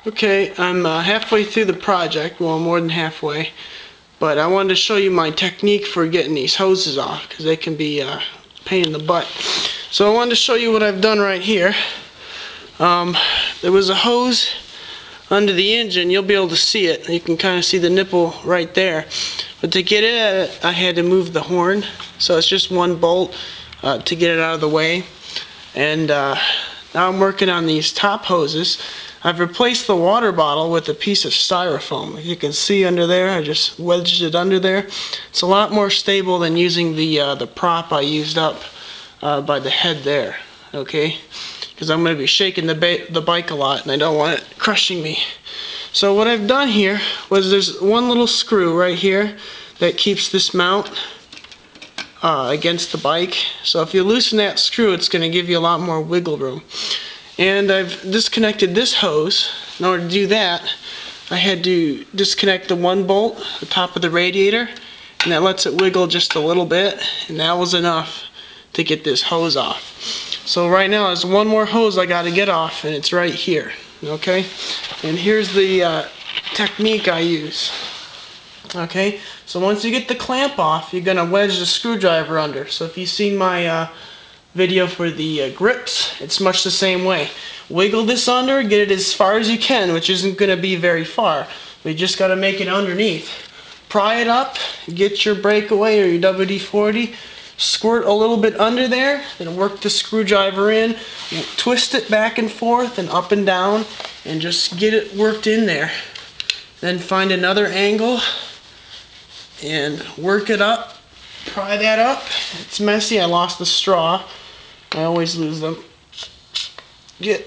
Okay, I'm halfway through the project, well, more than halfway, but I wanted to show you my technique for getting these hoses off, because they can be a pain in the butt. So I wanted to show you what I've done right here. There was a hose under the engine. You'll be able to see it. You can kind of see the nipple right there. But to get it at it, I had to move the horn, so it's just one bolt to get it out of the way. And now I'm working on these top hoses. I've replaced the water bottle with a piece of styrofoam. You can see under there, I just wedged it under there. It's a lot more stable than using the prop I used up by the head there, okay? Because I'm going to be shaking the bike a lot and I don't want it crushing me. So what I've done here was there's one little screw right here that keeps this mount against the bike. So if you loosen that screw, it's going to give you a lot more wiggle room. And I've disconnected this hose. In order to do that, I had to disconnect the one bolt, the top of the radiator, and that lets it wiggle just a little bit, and that was enough to get this hose off. So right now there's one more hose I got to get off, and it's right here, okay? And here's the technique I use. Okay, so once you get the clamp off, you're going to wedge the screwdriver under. So if you've seen my video for the grips, it's much the same way. Wiggle this under, get it as far as you can, which isn't going to be very far. We just got to make it underneath. Pry it up, get your breakaway or your WD-40, squirt a little bit under there, then work the screwdriver in, twist it back and forth and up and down, and just get it worked in there. Then find another angle and work it up. Pry that up. It's messy. I lost the straw. I always lose them. Get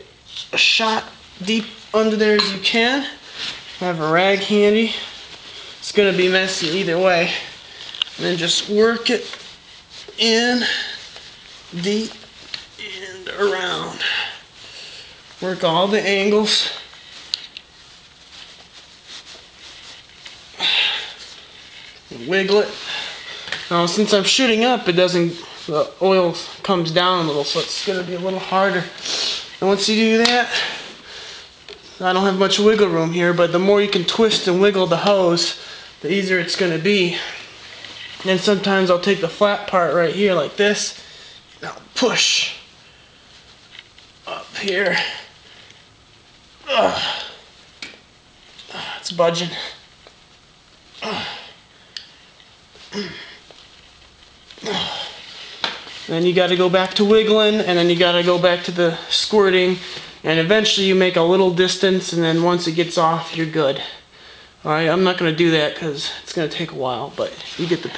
a shot deep under there as you can. Have a rag handy. It's going to be messy either way. And then just work it in, deep, and around. Work all the angles. Wiggle it. Now since I'm shooting up, it doesn't, the oil comes down a little, so it's going to be a little harder. And once you do that, I don't have much wiggle room here, but the more you can twist and wiggle the hose, the easier it's going to be. And sometimes I'll take the flat part right here like this, and I'll push up here. It's budging. Then you got to go back to wiggling, and then you got to go back to the squirting, and eventually you make a little distance, and then once it gets off, you're good. Alright, I'm not going to do that because it's going to take a while, but you get the